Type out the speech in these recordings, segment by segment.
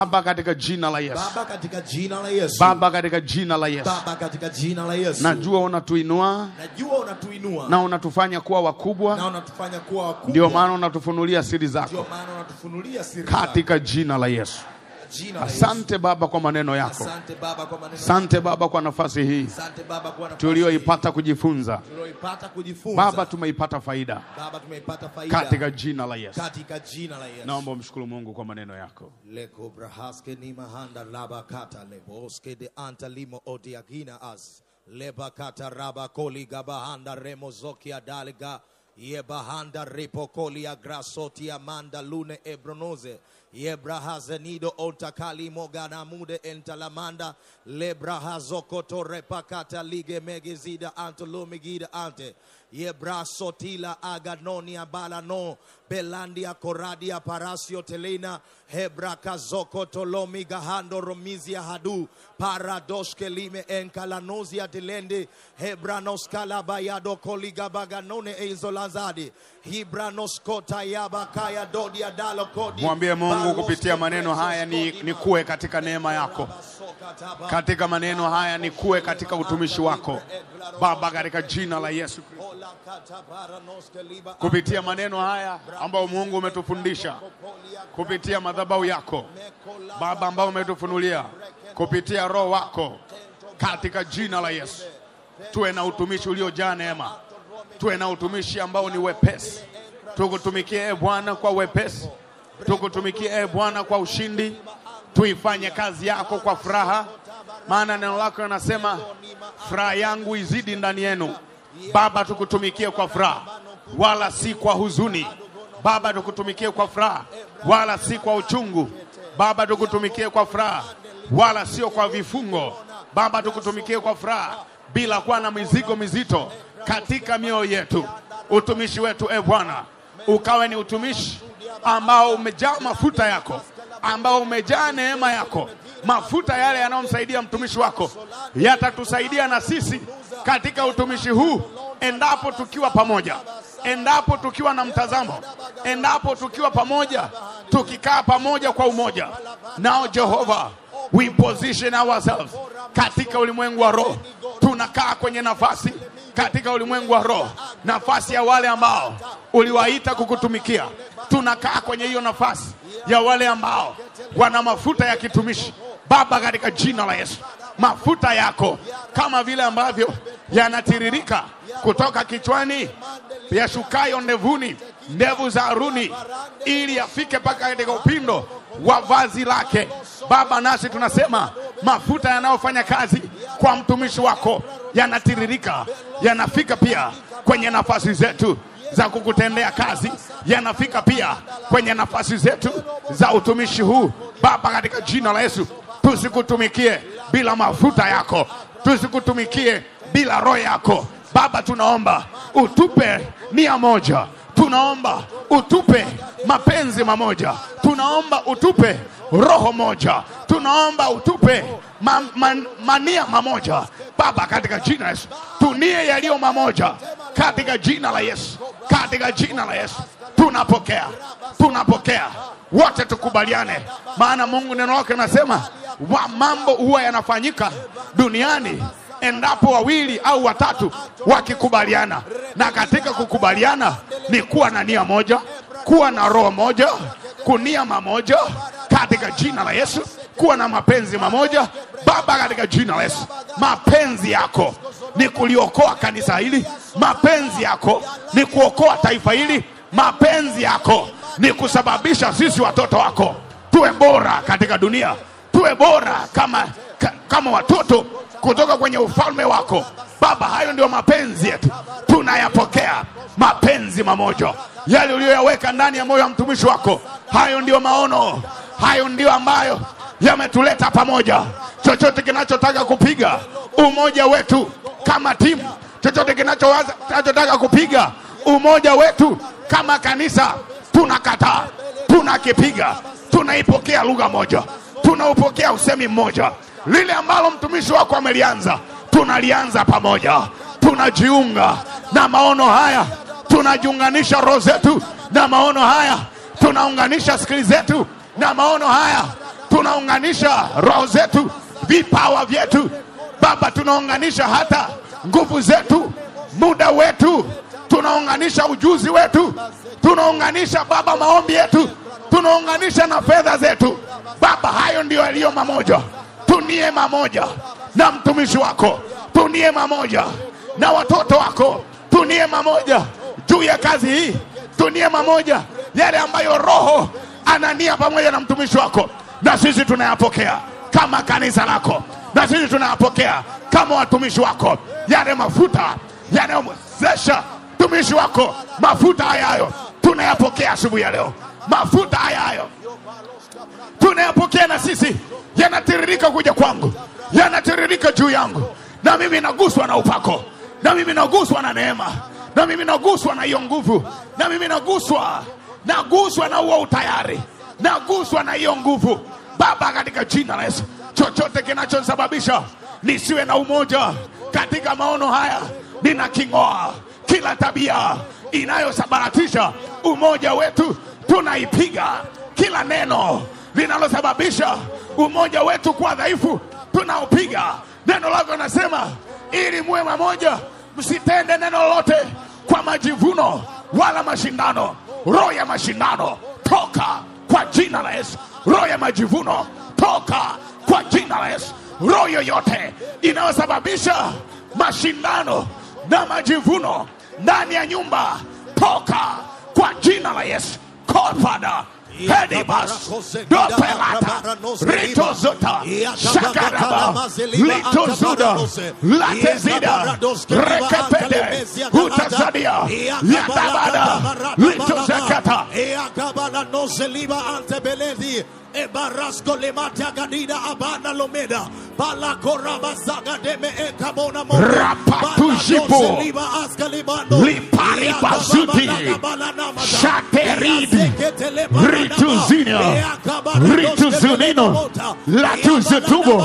Baba katika jina la Yesu. Baba katika jina la Yesu. Baba katika jina la Yesu. Baba katika jina la Yesu. Najua unatuinua. Najua unatuinua. Na unatufanya kuwa wakubwa. Na unatufanya kuwa wakubwa. Ndio maana unatufunulia siri zako. Ndio maana unatufunulia siri zako. Katika jina la Yesu. Asante Baba kwa maneno yako. Asante Baba kwa maneno. Asante Baba kwa nafasi hii. Asante Baba kwa nafasi tulioipata kujifunza. Tulioipata kujifunza. Baba tumeipata faida. Baba tumeipata faida. Katika jina la Yesu. Katika jina la Yesu. Naomba umshukuru Mungu kwa maneno yako. Leko brahaske ni mahanda laba kata leboske de anta limo odiagina as leba kata raba koli gabahanda remozokia dalga yebahanda ripokolia grasoti amanda lune ebronoze yebrahazenido otakali mogana mude entalamanda lebrahazokoto repakata lige megizida antolumigida ante yebrasotila aganonia balano belandia koradia parasio telena hebrakazoko tolomi gahando romizia hadu paradoske lime enkalanozia delende hebranoskala bayado koliga baganone eizolazadi hibranoskota yabakaya dodia dalo kodi. Mwambie Mungu kupitia maneno haya ni kuwe katika neema yako. Katika maneno haya ni kuwe katika utumishi wako. Baba katika jina la Yesu Kristo. Kupitia maneno haya ambao Mungu umetufundisha. Kupitia madhabahu yako. Baba ambao umetufunulia. Kupitia roho wako. Katika jina la Yesu. Tuwe na utumishi uliojaa neema. Tuwe na utumishi ambao ni wepesi. Tukutumikie Bwana kwa wepesi. Tukutumikie Bwana kwa ushindi. Tuifanye kazi yako kwa furaha. Maana neno lako linasema furaha yangu izidi ndani yenu. Baba tukutumikie kwa furaha wala si kwa huzuni. Baba tukutumikie kwa furaha wala si kwa uchungu. Baba tukutumikie kwa furaha wala sio kwa vifungo. Baba tukutumikie kwa furaha bila kuwa na mizigo mizito katika mioyo yetu. Utumishi wetu Bwana ukawe ni utumishi ambao umejaa mafuta yako, ambao umejaa neema yako. Mafuta yale yanayomsaidia mtumishi wako yatatusaidia na sisi katika utumishi huu, endapo tukiwa pamoja, endapo tukiwa na mtazamo, endapo tukiwa pamoja, tukikaa pamoja kwa umoja. Now Jehovah, we position ourselves katika ulimwengu wa roho. Tunakaa kwenye nafasi katika ulimwengu wa roho, nafasi ya wale ambao uliwaita kukutumikia. Tunakaa kwenye hiyo nafasi ya wale ambao wana mafuta ya kitumishi. Baba katika jina la Yesu, mafuta yako kama vile ambavyo yanatiririka kutoka kichwani yashukayo ndevuni, ndevu za Haruni, ili yafike mpaka katika upindo wa vazi lake. Baba, nasi tunasema mafuta yanayofanya kazi kwa mtumishi wako yanatiririka, yanafika pia kwenye nafasi zetu za kukutendea kazi, yanafika pia kwenye nafasi zetu za utumishi huu. Baba katika jina la Yesu, tusikutumikie bila mafuta yako, tusikutumikie bila roho yako. Baba, tunaomba utupe nia moja, tunaomba utupe mapenzi mamoja, tunaomba utupe roho moja, tunaomba utupe mania mamoja. Baba katika jina la Yesu, tunie yaliyo mamoja katika jina la Yesu. Katika jina la Yesu tunapokea wote, tukubaliane. Maana Mungu neno lake linasema mambo huwa yanafanyika duniani endapo wawili au watatu wakikubaliana. Na katika kukubaliana ni kuwa na nia moja, kuwa na roho moja, kunia mamoja katika jina la Yesu, kuwa na mapenzi mamoja. Baba katika jina la Yesu, mapenzi yako ni kuliokoa kanisa hili, mapenzi yako ni kuokoa taifa hili, mapenzi yako ni kusababisha sisi watoto wako tuwe bora katika dunia, tuwe bora kama watoto kutoka kwenye ufalme wako. Baba, hayo ndio mapenzi yetu, tunayapokea mapenzi mamoja yale uliyoyaweka ndani ya moyo wa mtumishi wako. Hayo ndio maono, hayo ndio ambayo yametuleta pamoja. Chochote kinachotaka kupiga umoja wetu kama timu, chochote kinachotaka kupiga umoja wetu kama kanisa, tunakataa, tunakipiga. Tunaipokea lugha moja, tunaupokea usemi mmoja. Lile ambalo mtumishi wako amelianza, tunalianza pamoja. Tunajiunga na maono haya, tunajiunganisha roho zetu na maono haya, tunaunganisha skili zetu na maono haya, tunaunganisha roho zetu, vipawa vyetu Baba, tunaunganisha hata nguvu zetu, muda wetu, tunaunganisha ujuzi wetu, tunaunganisha Baba maombi yetu, tunaunganisha na fedha zetu Baba. Hayo ndio yaliyo mamoja. Tunie mamoja na mtumishi wako, tunie mamoja na watoto wako, tunie mamoja juu ya kazi hii, tunie mamoja yale ambayo Roho anania pamoja na mtumishi wako, na sisi tunayapokea kama kanisa lako, na sisi tunayapokea kama watumishi wako, yale mafuta yanayomwezesha mtumishi wako. Mafuta hayo tunayapokea asubuhi ya leo. Mafuta hayo tunayapokea, na sisi yanatiririka kuja kwangu, yanatiririka juu yangu, na mimi naguswa na upako, na mimi naguswa na neema, na mimi naguswa na hiyo nguvu, na mimi naguswa na huo utayari, naguswa na hiyo nguvu Baba, katika jina la Yesu. Chochote kinachosababisha nisiwe na umoja katika maono haya, ninaking'oa. Kila tabia inayosabaratisha umoja wetu tunaipiga. Kila neno linalosababisha umoja wetu kuwa dhaifu tunaupiga. Neno lako linasema ili muwe mamoja, msitende neno lolote kwa majivuno wala mashindano. Roho ya mashindano toka kwa jina la Yesu. Roho ya majivuno toka kwa jina la Yesu. Roho yoyote inayosababisha mashindano na majivuno ndani ya nyumba toka kwa jina la Yesu. Kodfada Hedibas Dopelata Ritozota Shakaraba Litozuda Latezida Rekepede Utazadia Yatabada Litozakata Eakabala Nozeliba Antebeledi Ebarasko Lematia Gadida Abana Lomeda Balakoraba Zaga Deme Ekabona Rapatujipo Lipari Bazuti Shateridi Rituzunino Latuzutubo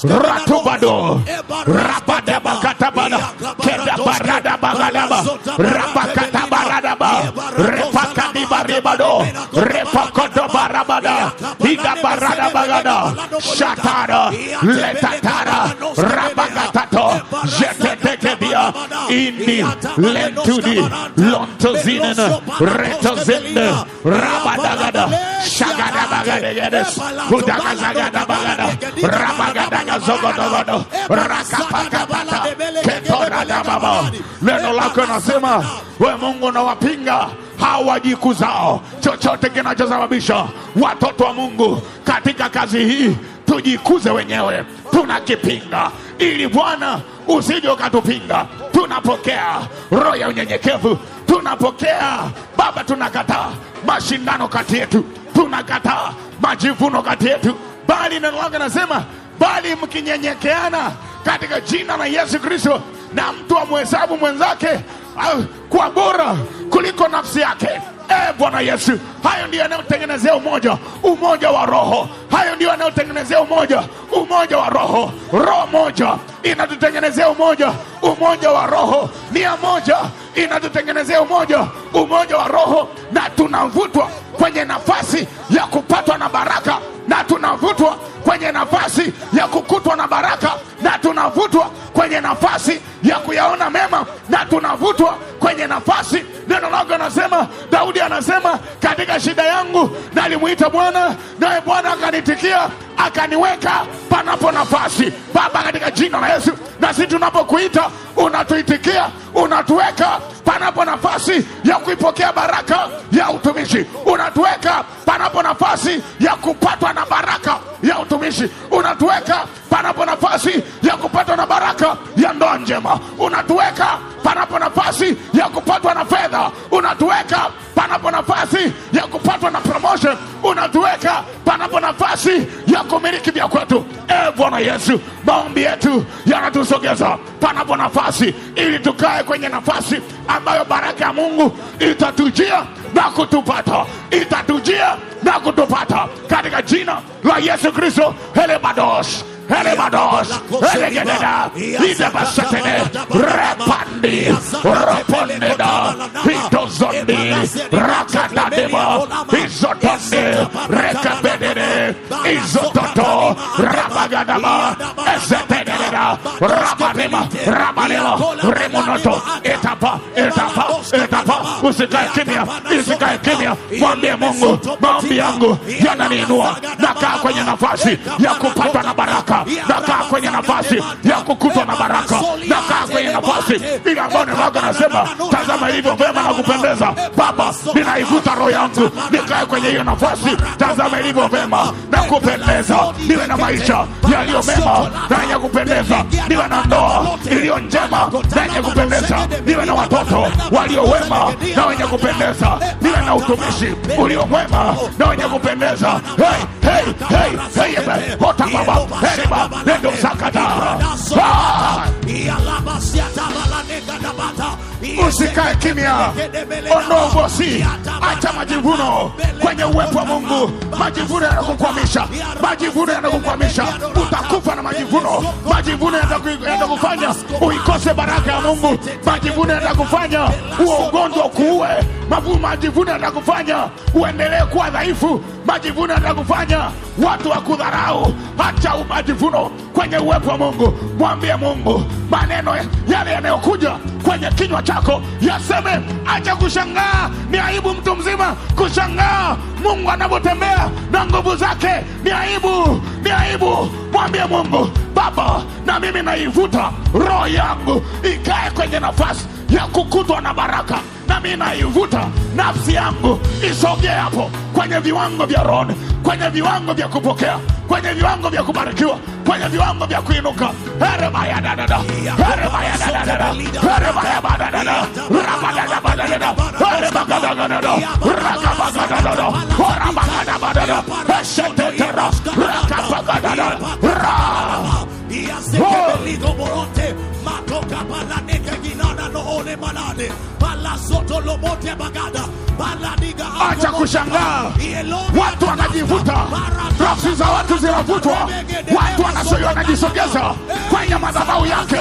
Ratubado Rabadabakatabada Kedabarada Bagalaba Rabakatabaradaba Repakadibaribado Repakodobarabada Igabarada Bagada Shatara Letatara Rabagatato Jetetekedia Indi Lentudi Lontozinen Retozinde Rabadagada Shagada Bagades Hudagazagada Bagada Rabagadaga Zogodogodo Rakapakapata Ketorada Baba. Neno lako nasema we Mungu na wapinga hawajikuzao. Chochote kinachosababisha watoto wa Mungu katika kazi hii tujikuze wenyewe tunakipinga, ili Bwana usije ukatupinga. Tunapokea roho ya unyenyekevu, tunapokea Baba, tunakataa mashindano kati yetu, tunakataa majivuno kati yetu, bali neno lako nasema bali mkinyenyekeana katika jina la Yesu Kristo, na mtu amhesabu mwenzake kwa bora kuliko nafsi yake. Bwana Yesu, hayo ndio yanayotengenezea umoja wa roho. Hayo ndio yanayotengenezea umoja wa roho. Roho moja inatutengenezea umoja wa roho. Nia moja inatutengenezea umoja wa roho, na tunavutwa kwenye nafasi ya kupatwa na baraka, na tunavutwa kwenye nafasi ya kukutwa na baraka, na tunavutwa kwenye nafasi ya kuyaona mema, na tunavutwa kwenye nafasi. Neno lako anasema, Daudi anasema, katika shida yangu nalimuita Bwana, naye Bwana akanitikia, akaniweka panapo nafasi. Baba, katika jina la Yesu, na sisi tunapokuita unatuitikia, unatuweka panapo nafasi ya kuipokea baraka ya utumishi, unatuweka panapo nafasi ya kupatwa na baraka ya utumishi, unatuweka panapo nafasi ya kupatwa na baraka ya ndoa njema, unatuweka panapo nafasi ya kupatwa na fedha, unatuweka panapo nafasi ya kupatwa na promotion, unatuweka panapo nafasi ya kumiliki vya kwetu. Bwana Yesu, maombi yetu yanatusogeza panapo nafasi, ili tukae kwenye nafasi ambayo baraka ya Mungu itatujia na kutupata, itatujia na kutupata, katika jina la Yesu Kristo. Helebadosh Elebados, Elegededa, Idabasatene, Repandi, Rapondeda, Hitozondi, Rakadadeba, Izotonde, Rekabedede, Izototo, Rabagadaba, Ezetededa, Rabanema, Rabanema, Remonoto, Etapa, usikae kimya, mwambie Mungu, maombi yangu yananiinua, nakaa kwenye nafasi ya kupata na baraka, nakaa kwenye nafasi ya kukutwa na baraka, nakaa kwenye nafasi ile ambayo Mungu anasema, tazama ilivyo vema na kupendeza. Baba, ninaivuta roho yangu nikae kwenye hiyo nafasi, tazama ilivyo vema na kupendeza, niwe na maisha yaliyo mema na yenye kupendeza, niwe na ndoa iliyo njema na yenye kupendeza, niwe na watoto walio wema na wenye kupendeza, niwe na utumishi ulio mwema na wenye kupendeza. Hota baba, heriba, nendo sakata. Usikae kimya, ondoa ubosi, acha majivuno kwenye uwepo wa Mungu. Majivuno yanakukwamisha, majivuno yanakukwamisha, utakufa na majivuno. Majivuno yanakufanya uikose baraka ya Mungu, majivuno yanakufanya uwe ugonjwa kuue, majivuno yanakufanya uendelee kuwa dhaifu, majivuno yanakufanya watu wakudharau. Acha majivuno kwenye uwepo wa Mungu. Mwambie Mungu maneno yale yanayokuja kwenye kinywa chako yaseme. Acha kushangaa, ni aibu mtu mzima kushangaa Mungu anapotembea na nguvu zake. Ni aibu, ni aibu. Mwambie Mungu, Baba, na mimi naivuta roho yangu ikae kwenye nafasi ya kukutwa na baraka, na mimi naivuta nafsi yangu isogee hapo kwenye viwango vya roho, kwenye viwango vya kupokea, kwenye viwango vya kubarikiwa, kwenye viwango vya kuinuka. Heremaya dadada, heremaya dadada, heremaya badada, rabadada badada, herebagadada, rakabagadada, horabagadada, eshetetera, rakabagadada, Iasekebeligo Moronte, Matoka Balaneka Ginana no Ole Malade, Balasoto Lomote Bagada, Baladiga. Acha kushangaa, watu wanajivuta, nafsi za watu zinavutwa, watu wanajisogeza kwenye madhabahu yake,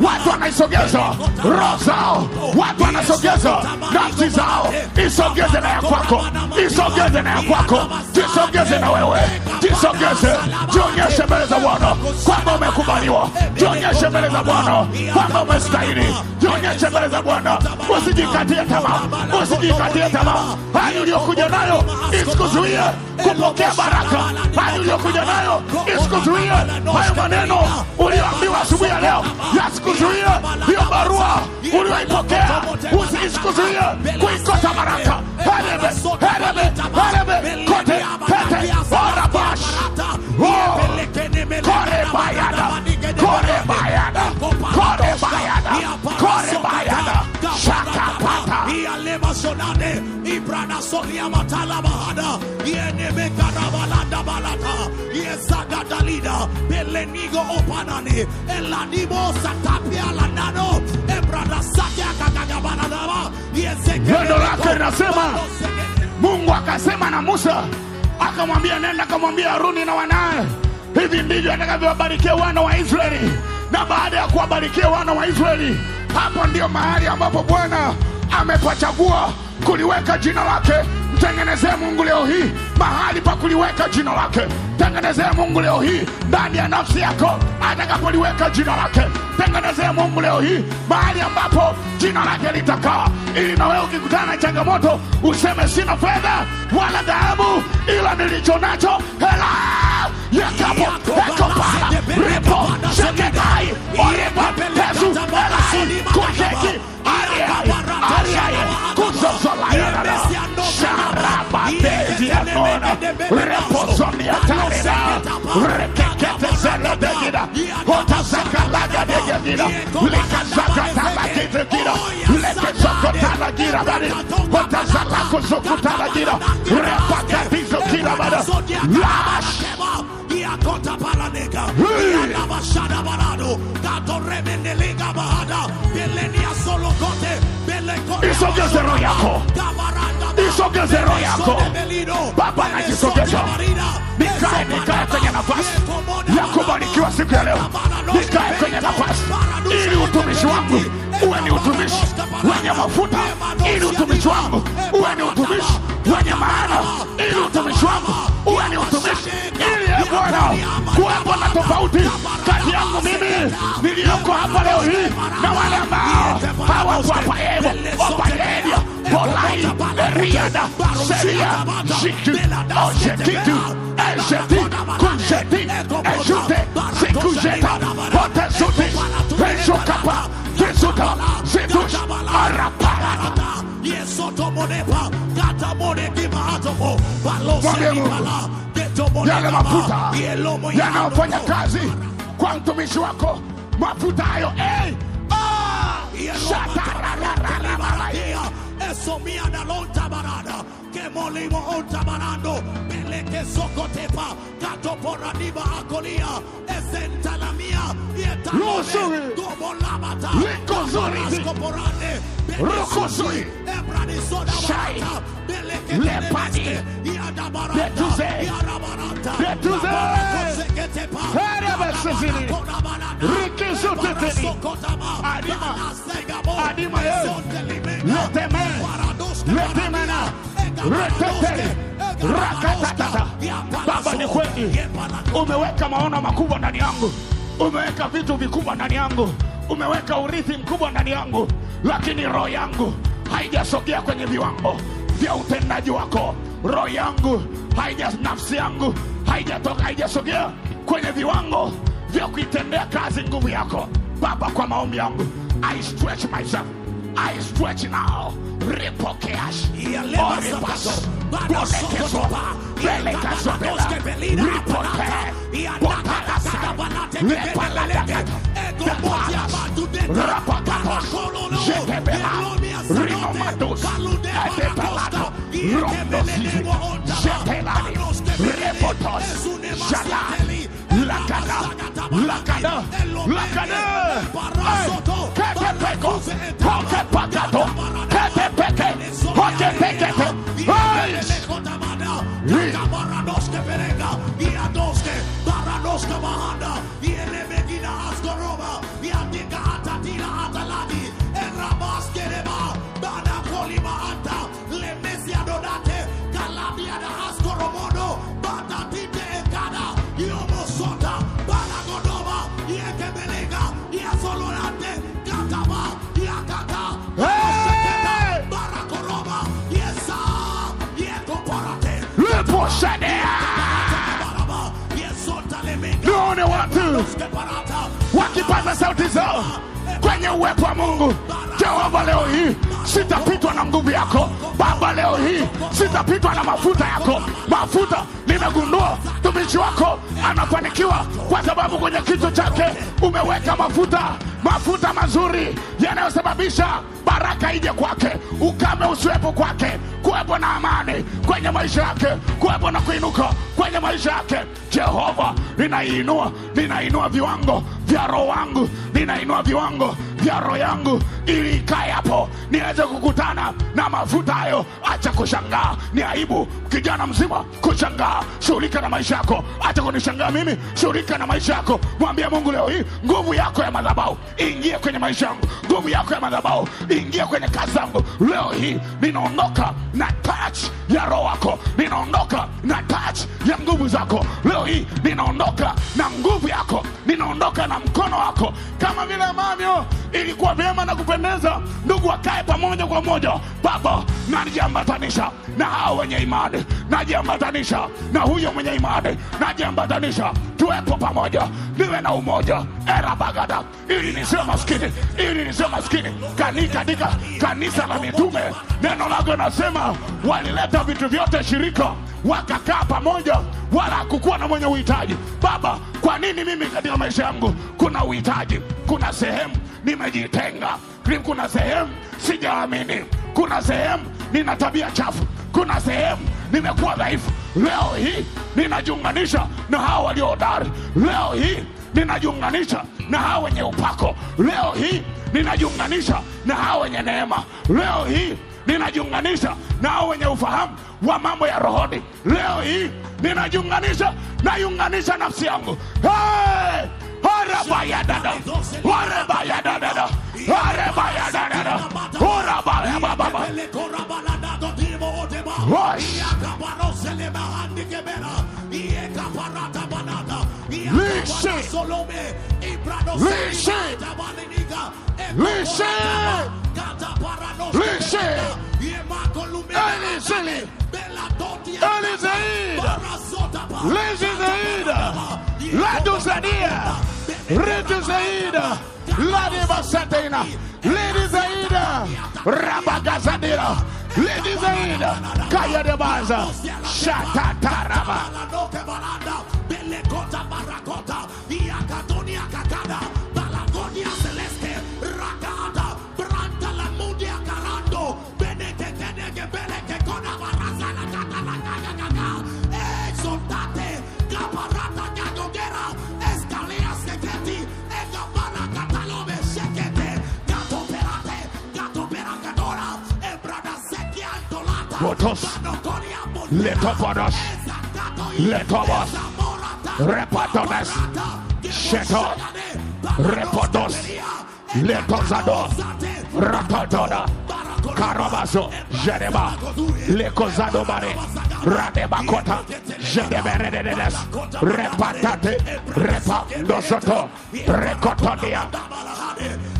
watu wanaisogeza roho zao, watu wanasogeza nafsi zao. Isogeze na ya kwako, isogeze na ya kwako, jisogeze na wewe, jisogeze, jionyeshe mbele za Bwana kwamba umekubaliwa, jionyeshe mbele za Bwana kwamba umestahili, jionyeshe mbele za Bwana. Usijikatie tamaa, usijikatie tamaa. Hali uliyokuja nayo isikuzuie kupokea baraka, hali uliyokuja nayo isikuzuie. Hayo maneno uliyoambiwa asubuhi ya leo yasikuzuie. Hiyo barua uliyoipokea usikuzuie kuikosa baraka. Herebe, herebe, herebe, kote, pete, orabash, kore bayada, kore bayada, kore bayada, kore bayada, shaka pata. Ialema sonade, ibrana solia matala bahada, ieneme karabalanda balata, iezaga dalida, belenigo opanane, elanimo satapia landano, ebrana satya kakagabaladaba, iezeke. Neno lake linasema, Mungu akasema na Musa, akamwambia nenda akamwambia Haruni na wanae, hivi ndivyo atakavyowabarikia wana wa Israeli. Na baada ya kuwabarikia wana wa Israeli, hapo ndio mahali ambapo Bwana amepachagua kuliweka jina lake. Mtengenezee Mungu leo hii mahali pa kuliweka jina lake. Tengenezee Mungu leo hii ndani ya nafsi yako atakapoliweka jina lake. Tengenezee Mungu leo hii mahali ambapo jina lake litakaa, ili na wewe ukikutana na changamoto useme sina fedha wala dhahabu, ila nilicho nacho hela yakapo ekopala ripo shekedai oripa pesu elai kusheki ariaye kuzozolayana sharaba tezi ya nona reposoni ya tarina rekekete zene degida hotazaka laga degida likazaka talakite gira lekezoko talagira bari hotazaka kuzuku talagira repakatizo gira bada lash Kota palanega, ya bashada barado, kato remendelega bahada, belenia solo kote, beleko. Isogeze roho yako, isogeze roho yako. Baba anajisogeza, nikae kwenye nafasi ya kubarikiwa siku ya leo nikae kwenye nafasi ili utumishi wangu uwe ni utumishi wenye mafuta, ili utumishi wangu uwe ni utumishi wenye maana, ili utumishi wangu uwe ni utumishi ili Bwana kuwepo na tofauti kati yangu mimi niliyoko hapa leo hii na wale ambao hawako hapa. Evo Opadelia Polai Riada Seria Jitu Ojekitu Ejeti Kunjeti Ejute Sekujeta Potesuti Pejokapa Tesuta Zetush Arapara yale mafuta yanayofanya kazi kwa mtumishi wako, mafuta hayo Esomia da lonta barada que molimo onta barando peleke sokotepa kato poradiba akolia esenta la mia yeta como la mata likozuri porane rokosui ebrani soda barata peleke lepani yada barata yada barata betuze herabesizini rikizuteteni adima letemena retetele rakatatata. Baba, ni kweli umeweka maono makubwa ndani yangu, umeweka vitu vikubwa ndani yangu, umeweka urithi mkubwa ndani yangu, lakini roho yangu haijasogea kwenye viwango vya utendaji wako. Roho yangu nafsi yangu haijasogea kwenye viwango vya kuitendea kazi nguvu yako. Baba, kwa maombi yangu, I stretch myself, I stretch now. Ripokeash Oripas Bolekeso Belekasobela Ripoke Botalasa Lepaladagat Rapakatos Jetebela Rinomatus Adepalato Rondosi Jetelani Repotos Jalani Lakada Ketepeko Pokepakato Ketepeke Pokepekete Baradoske Perega Iadoske Baradoske Mahanda Yelemegina Askorova Yandika Atatila Ataladi Erabaskereba Bada Kolima Anta Lemesia Dodate Kalabia da Askoromodo Bada Tite Ekada Yomosota Bada Godova Yekebelega Yasolorate Kataba Yakata Barakorova Yesa Yekoporate Nione watu wakipaza sauti zao kwenye uwepo wa Mungu. Jehova, leo hii sitapitwa na nguvu yako. Baba, leo hii sitapitwa na mafuta yako. Mafuta, nimegundua mtumishi wako anafanikiwa kwa sababu kwenye kichwa chake umeweka mafuta mazuri yanayosababisha baraka ije kwake, ukame usiwepo kwake, kuwepo na amani kwenye maisha yake, kuwepo na kuinuka kwenye maisha yake. Jehova, ninainua viwango vya roho wangu, ninainua viwango vya roho yangu ili ikae hapo niweze kukutana na mafuta hayo. Acha kushangaa, ni aibu kijana mzima kushangaa. Shughulika na maisha yako, acha kunishangaa mimi, shughulika na maisha yako. Mwambie Mungu leo hii, nguvu yako ya madhabahu ingie kwenye maisha yangu, nguvu yako ya madhabahu ingie kwenye kazi zangu. Leo hii ninaondoka na touch ya roho wako, ninaondoka na touch ya nguvu zako. Leo hii ninaondoka na nguvu yako, ninaondoka na mkono wako. Kama vile ambavyo ilikuwa vyema na kupendeza ndugu wakae pamoja kwa moja, Baba, najiambatanisha na hao wenye imani, najiambatanisha na huyo mwenye imani, najiambatanisha tuwepo pamoja, niwe na umoja. Erabagada, ili nisiwe maskini, katika kanisa la mitume neno lako nasema walileta vitu vyote shirika, wakakaa pamoja, wala kukuwa na mwenye uhitaji. Baba, kwa nini mimi katika maisha yangu kuna uhitaji? Kuna sehemu nimejitenga, kuna sehemu sijaamini, kuna sehemu nina tabia chafu, kuna sehemu nimekuwa dhaifu. Leo hii ninajiunganisha na hao walio hodari. Leo hii ninajiunganisha na hao wenye upako. Leo hii ninajiunganisha na hao wenye neema. Leo hii ninajiunganisha na hao wenye ufahamu wa mambo ya rohoni. Leo hii ninajiunganisha, naiunganisha nafsi yangu. Urabayadada. Urabayadada. Urabayadada. Urabayababa. Ladies Aida, Kaya de Baza, Shatataraba, Belekota Barakota, Iakatonia Kakada, Balagonia Celeste, Rakada, Branta la Mudia Carando, Beneke Beleke Kona Barazana Kakaka, Exultate, Caparata Gagogera, Escalea Secreti, Egabara Catalobe Sekete, Gato Peracadora, Ebrada Sekiantolata, Votos, let up on us, let up us, Repatones, Sheto, Repodos, Letozado, Rapatona, Carabazo, Jedeba, Lecozado Bare, Radebacota, Jedeberedes, Repatate, Repa, Dosoto, Recotonia.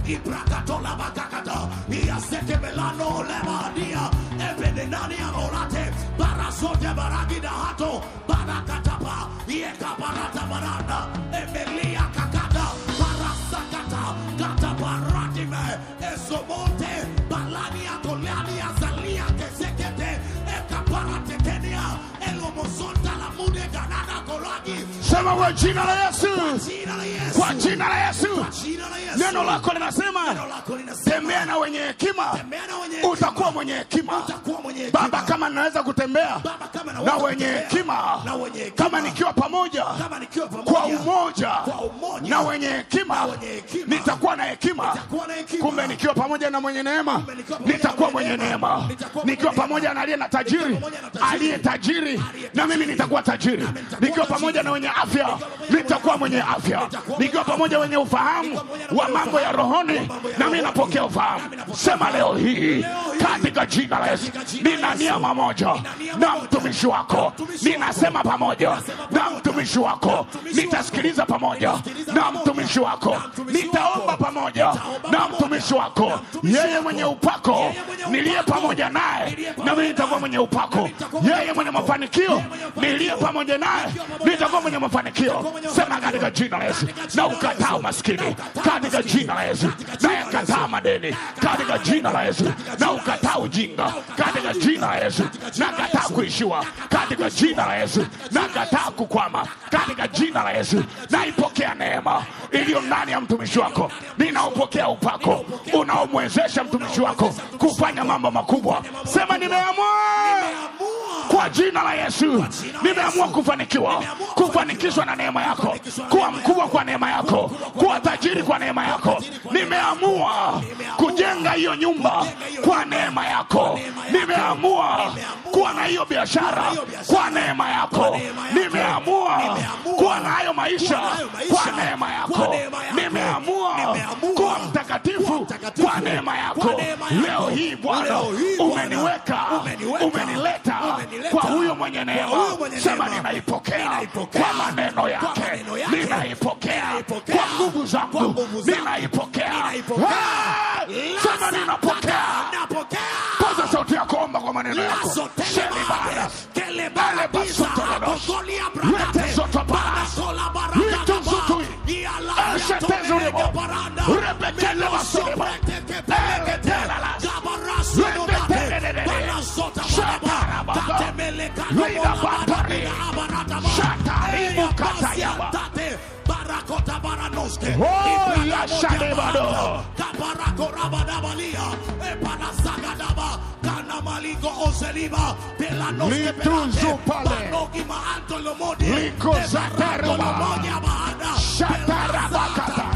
Ibracatola Bacacata, Iasete Melano, Levadia, Ebenania Orate, Barasote Baragida Hato, Baracatapa, Iekaparata Barada, Emelia Cacata, Barasacata, Gata Baratime, Esomonte, Balania, Colania, Zalia, Kesekete, Ecaparate Kenya, Elomosonta, la Mude, Ganana, Colagi. Sema kwa jina la Yesu. Kwa jina la Yesu. Neno lako linasema tembea na wenye hekima utakuwa mwenye hekima. Baba, kama naweza kutembea na wenye hekima, kama nikiwa pamoja kwa umoja na wenye hekima nitakuwa na hekima. Kumbe nikiwa pamoja na mwenye neema nitakuwa mwenye neema. Nikiwa pamoja na aliye na tajiri, aliye tajiri na mimi nitakuwa tajiri. Nikiwa pamoja na wenye afya nitakuwa mwenye afya. Nikiwa pamoja wenye ufahamu wa mambo ya rohoni na mimi napokea ufahamu. Sema leo hii katika jina la Yesu, nina nia moja na mtumishi wako. Ninasema pamoja na mtumishi wako, nitasikiliza pamoja na mtumishi wako, nitaomba pamoja na mtumishi wako. Yeye mwenye upako niliye pamoja naye na mimi nitakuwa mwenye upako. Yeye mwenye mafanikio niliye pamoja naye nitakuwa mwenye mafanikio. Sema katika jina la Yesu, na ukataa maskini katika jina la Yesu, na ukataa madeni katika jina la Yesu, na ukataa ujinga katika jina la Yesu, na kataa kuishiwa katika jina la Yesu, na kataa kukwama katika jina la Yesu. Na ipokea neema iliyo ndani ya mtumishi wako. Ninaupokea upako unaomwezesha mtumishi wako kufanya mambo makubwa. Sema nimeamua kwa jina la Yesu, nimeamua kufanikiwa, kufanikishwa na neema yako, kuwa mkubwa kwa neema yako, kuwa tajiri kwa neema yako. Nimeamua kujenga hiyo nyumba kwa neema yako. Nimeamua kuwa na hiyo biashara kwa neema yako. Nimeamua kuwa na hayo maisha kwa neema yako. Nimeamua kuwa mtakatifu kwa neema yako. Leo hii Bwana umeniweka, umenileta kwa huyo mwenye neema. Sema ninaipokea kwa maneno yake, ninaipokea kwa nguvu zangu, ninaipokea. Sema ninapokea. Paza sauti yako, omba kwa maneno yako. Sheli bara kelebale basotolo lete sotopara lito sutui eshetezurimo rebekele basurimo eretelala rebetelelele shatarababa lida bapari shataribu katayaba barakota baranoske ya shadebado kabarako rabadabalia epanasagadaba kana maliko oseliba pelanoske Litunzu pale liko zataruba shatarabakata.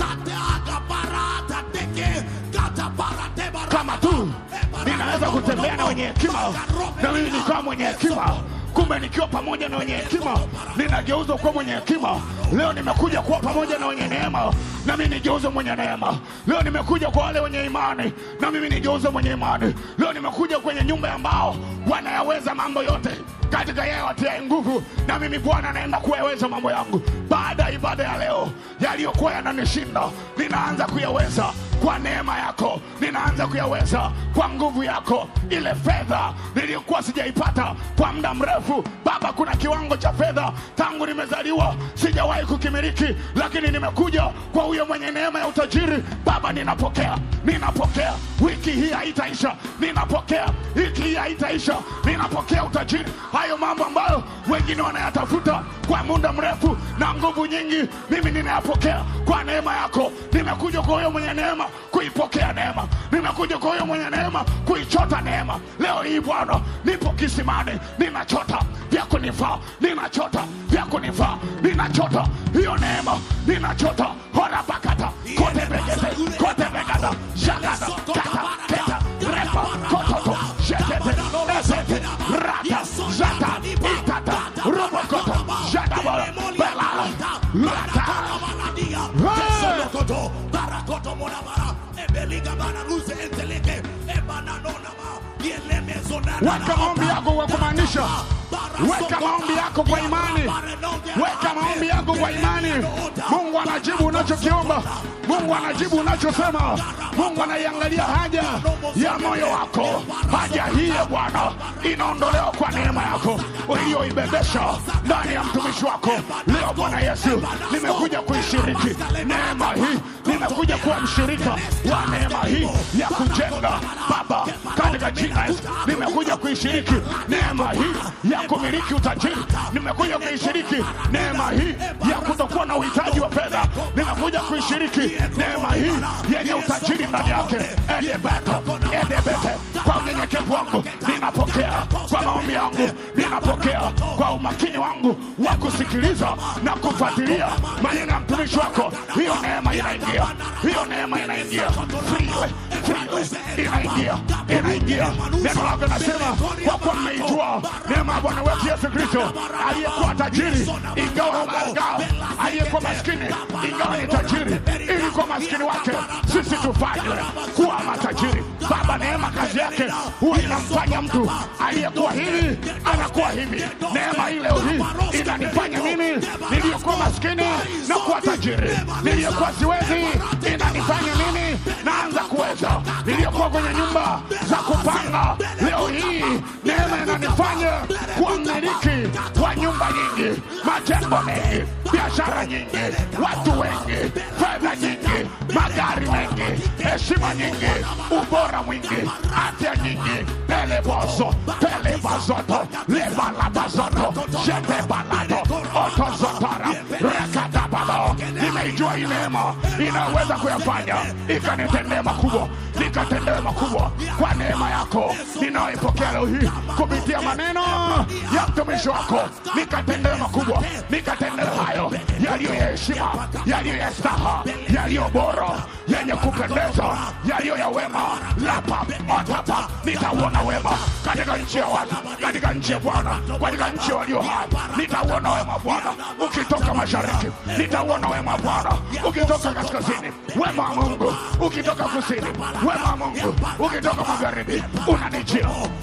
Kama tu ninaweza kutembea na wenye hekima, na mimi nikawa mwenye hekima. Kumbe nikiwa pamoja na wenye hekima ninageuzwa kuwa mwenye hekima. Leo nimekuja kuwa pamoja na wenye neema, na mimi nigeuze mwenye neema. Leo nimekuja kwa wale wenye imani, na mimi nigeuze mwenye imani. Leo nimekuja kwenye nyumba ambao wanayaweza mambo yote katika yeye watiaye nguvu, na mimi Bwana naenda kuyaweza mambo yangu. Baada ya ibada ya leo, yaliyokuwa yananishinda ninaanza kuyaweza kwa neema yako, ninaanza kuyaweza kwa nguvu yako. Ile fedha niliyokuwa sijaipata kwa muda mrefu, Baba, kuna kiwango cha fedha tangu nimezaliwa sijawahi kukimiliki, lakini nimekuja kwa huyo mwenye neema ya utajiri. Baba, ninapokea. Wiki hii haitaisha, ninapokea. Wiki hii haitaisha, ninapokea utajiri. Hayo mambo ambayo wengine wanayatafuta kwa muda mrefu na nguvu nyingi, mimi ninayapokea kwa neema yako. Nimekuja kwa huyo mwenye neema kuipokea neema. Nimekuja kwa huyo mwenye neema kuichota neema. Leo hii Bwana, nipo kisimani, ninachota vya kunifaa, ninachota vya kunifaa, ninachota hiyo neema, ninachota hora bakata kote begada shagada kata keta repa kototo shekete ezete rata zata itata robokoto jadabala belala lata Koto barakoto monabara ebeliga bana ruze enteleke ebana nonama yelemezo na. Weka maombi yako kwa kumaanisha. Weka maombi yako kwa imani. Weka maombi yako kwa imani. Mungu anajibu unachokiomba. Mungu anajibu unachosema. Mungu anaiangalia haja ya moyo wako. Haja hii Bwana inaondolewa kwa neema yako uliyoibebesha ndani ya mtumishi wako. Leo Bwana Yesu, nimekuja kuishiriki neema hii. Nimekuja kuwa mshirika wa neema hii ya kujenga Baba, katika jina Yesu. Nimekuja kuishiriki neema hii ya kumiliki utajiri. Nimekuja kuishiriki neema hii ya kutokuwa na uhitaji wa fedha. Nimekuja kuishiriki neema hii yenye utajiri ndani yake. Edebete kwa unyenyekevu wangu ninapokea, kwa maombi yangu ninapokea, kwa umakini wangu wa kusikiliza na kufuatilia maneno ya mtumishi wako. Hiyo neema inaingia, hiyo neema inaingia freely inaingia. Neno lako nasema kwa kuwa mmeijua neema ya Bwana wetu Yesu Kristo, aliyekuwa tajiri ingawa mgalgao, aliyekuwa maskini ingawa ni tajiri, ili kwa maskini wake sisi tufanywe kuwa matajiri. Baba, neema kazi yake huwa inamfanya mtu aliyekuwa hivi anakuwa hivi. Neema ile hii inanifanya mimi niliyokuwa maskini na kuwa tajiri, niliyokuwa siwezi inanifanya mimi naanza kuweza, niliyokuwa kwenye nyumba za kupanga leo hii neema inanifanya kuwa mmiliki wa nyumba nyingi, majengo mengi, biashara nyingi, watu wengi, fedha nyingi, magari mengi, heshima nyingi, ubora mwingi, afya nyingi, pelebozo, pelebazoto, lebalabazoto, jetebalato, otozotara, rekadabalo. Nimeijua hii neema inaweza kuyafanya ikanitendea makubwa, nikatendea makubwa kwa neema yako ninayoipokea leo hii kupitia maneno ya mtumishi wako. Nikatendea makubwa, nikatendea hayo yaliyo ya heshima, yaliyo ya staha, yaliyo bora, yenye kupendeza, yaliyo ya wema. Lapa otapa, nitauona wema katika nchi ya watu, katika nchi ya Bwana, katika nchi walio hai. Nitauona wema Bwana ukitoka mashariki, nitauona wema Bwana ukitoka kaskazini, wema wa Mungu ukitoka kusini, wema wa Mungu ukitoka magharibi.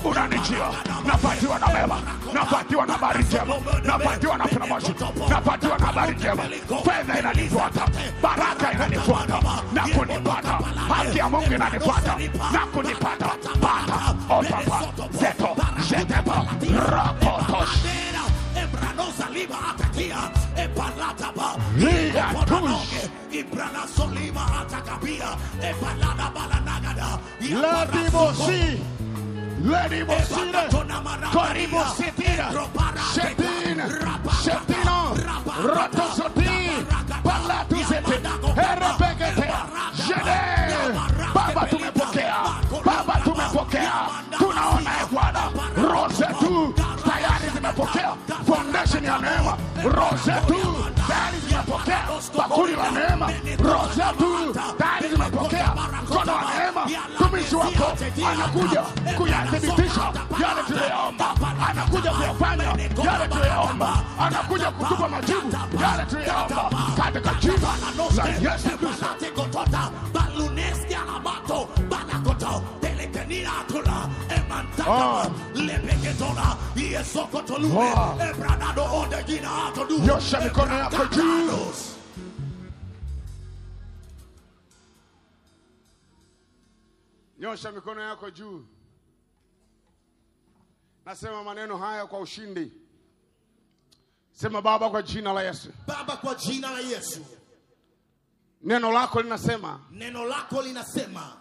Unanijia, napatiwa na mema, napatiwa na habari njema, napatiwa na promotion, napatiwa na habari njema. Fedha inanifuata, baraka inanifuata na kunipata, haki ya Mungu inanifuata na kunipata. Pata otapa zeto zetepa rakotos Ebranosa liba atakia epalata ba liatush Ibranaso liba atakapia epalada balanagada ladimosi ledimosine koribositira shetina ratosoti palatuzete herepekete jede. Baba, tumepokea, tunaona Bwana roho zetu tayari zimepokea foundation ya neema. Roho zetu tayari zimepokea bakuli la neema. Roho zetu tayari zimepokea mkono wa neema. Mtumishi wako anakuja kuyathibitisha yale tuliyoomba, anakuja kuyafanya yale tuliyoomba, anakuja kutupa majibu yale tuliyoomba katika jina la Yesu Kristo. Nyosha mikono yako juu. Nyosha mikono yako juu. Nasema maneno haya kwa ushindi. Sema Baba, kwa jina la Yesu. Baba, kwa jina la Yesu. Neno lako linasema. Neno lako linasema.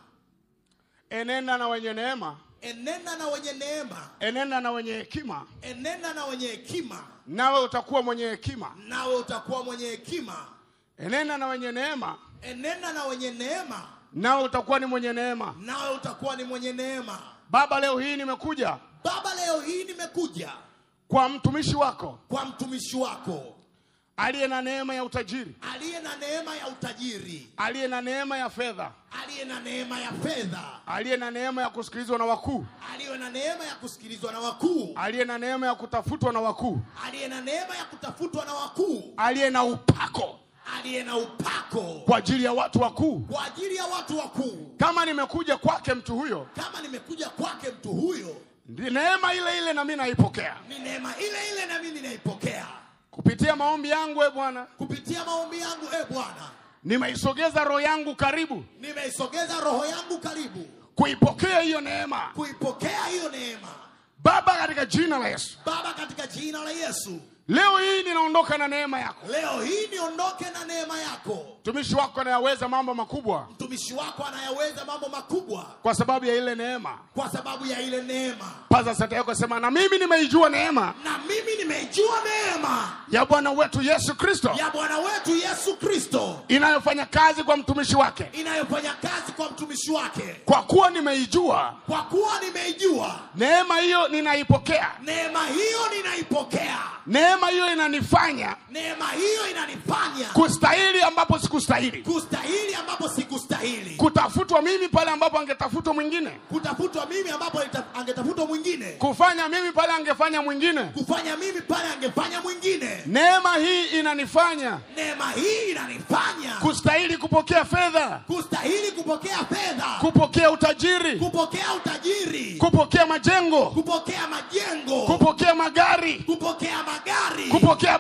Enenda na wenye neema. Enenda na wenye neema. Enenda na wenye hekima. Enenda na wenye hekima. Nawe utakuwa mwenye hekima. Nawe utakuwa mwenye hekima. Enenda na wenye neema. Enenda na wenye neema. Nawe utakuwa ni mwenye neema. Nawe utakuwa ni mwenye neema. Baba, leo hii nimekuja. Baba, leo hii nimekuja kwa mtumishi wako. Kwa mtumishi wako aliye na neema ya utajiri. Aliye na neema ya utajiri. Aliye na neema ya fedha. Aliye na neema ya fedha. Aliye na neema ya kusikilizwa na wakuu. Aliye na neema ya kusikilizwa na wakuu. Aliye na neema ya kutafutwa na wakuu. Aliye na neema ya kutafutwa na wakuu. Aliye na upako. Aliye na upako kwa ajili ya watu wakuu. Kwa ajili ya watu wakuu. Kama nimekuja kwake mtu huyo. Kama nimekuja kwake mtu huyo. Neema ile ile na mimi naipokea. Ni neema ile ile na mimi naipokea. Kupitia maombi yangu Bwana. Kupitia maombi yangu Bwana. Nimeisogeza roho yangu karibu. Nimeisogeza roho yangu karibu. Kuipokea hiyo neema. Kuipokea hiyo neema. Baba, katika jina la Yesu. Baba, katika jina la Yesu. Leo hii ninaondoka na neema yako. Leo hii niondoke na neema yako. Mtumishi wako anayaweza mambo makubwa. Mtumishi wako anayaweza mambo makubwa. Kwa sababu ya ile neema. Kwa sababu ya ile neema. Paza sauti yako sema, na mimi nimeijua neema. Na mimi nimeijua neema. Ya Bwana wetu Yesu Kristo. Ya Bwana wetu Yesu Kristo. Inayofanya kazi kwa mtumishi wake. Inayofanya kazi kwa mtumishi wake. Kwa kuwa nimeijua. Kwa kuwa nimeijua. Neema hiyo ninaipokea. Neema hiyo ninaipokea. Neema hiyo inanifanya. Neema hiyo inanifanya. Kustahili ambapo sikustahili. Kustahili ambapo sikustahili. Kutafutwa mimi pale ambapo angetafutwa mwingine. Kutafutwa mimi ambapo angetafutwa mwingine. Kufanya mimi pale angefanya mwingine. Kufanya mimi pale angefanya mwingine. Neema hii inanifanya. Neema hii inanifanya. Kustahili kupokea fedha. Kustahili kupokea fedha. Kupokea utajiri. Kupokea utajiri. Kupokea majengo. Kupokea majengo. Kupokea magari. Kupokea magari. Kupokea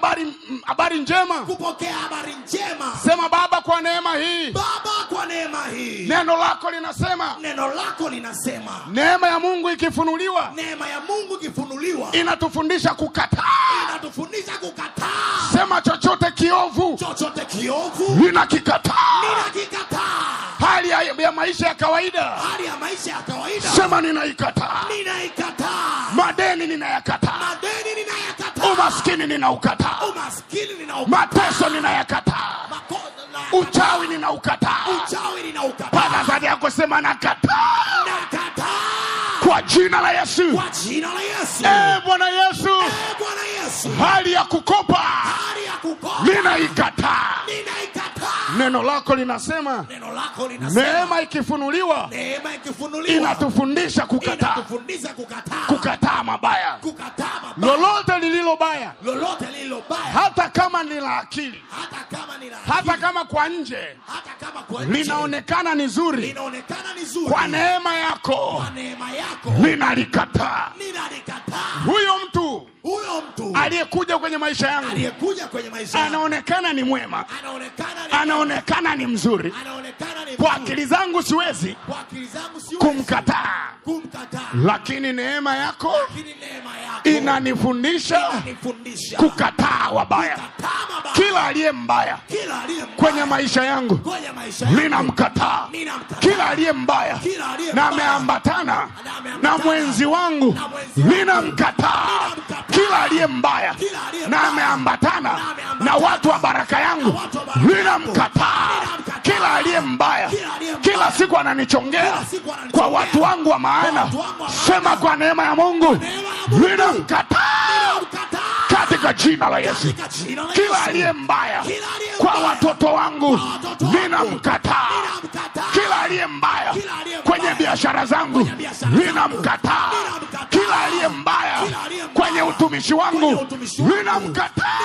habari njema. Kupokea habari njema. Sema Baba, kwa neema hii. Baba, kwa neema hii. Neno lako linasema. Neno lako linasema. Neema ya Mungu ikifunuliwa. Neema ya Mungu ikifunuliwa. Inatufundisha kukataa. Inatufundisha kukataa. Sema chochote kiovu. Chochote kiovu. Ninakikataa. Ninakikataa. Hali ya maisha ya kawaida. Hali ya maisha ya kawaida. Sema ninaikataa. Ninaikataa. Madeni ninayakataa. Madeni ninayakataa. Umaskini ninaukataa. Umaskini ninaukataa. Mateso ninayakataa. Uchawi ninaukataa. Uchawi ninaukataa. Baba, zaidi yako sema nakataa. Nakataa. Kwa jina la Yesu. Kwa jina la Yesu. Bwana Yesu. Bwana Yesu. Hali ya kukopa. Hali ya kukopa. Ninaikataa. Ninaikataa. Neno lako linasema. Neno lako linasema. Neema ikifunuliwa. Neema ikifunuliwa. Inatufundisha kukataa. Inatufundisha kukataa. Kukataa mabaya. Kukataa mabaya. Lolote lililo baya. Lolote lililo baya. Hata kama ni la akili. Hata kama ni la akili. Hata kama kwa nje. Hata kama kwa nje. Linaonekana ni zuri. Linaonekana ni zuri. Kwa neema yako. Kwa neema yako. Ninalikataa. Ninalikataa. Huyo mtu aliyekuja kwenye maisha yangu. Aliyekuja kwenye maisha yangu. Anaonekana ni mwema. Anaonekana ni mzuri. Kwa akili zangu siwezi kumkataa. Lakini neema yako inanifundisha kukataa wabaya. Kila aliye mbaya kwenye maisha yangu ninamkataa. Kila aliye mbaya na ameambatana na mwenzi wangu ninamkataa. Kila aliye mbaya na ameambatana na watu wa baraka yangu ninamkataa. Kila aliye mbaya kila siku ananichongea kwa watu wangu wa maana, sema kwa neema ya Mungu ninamkataa katika jina la Yesu. Kila aliye mbaya kwa watoto wangu ninamkataa. Kila aliye mbaya kwenye biashara zangu ninamkataa. Kila aliye mbaya kwenye utumishi wangu ninamkataa.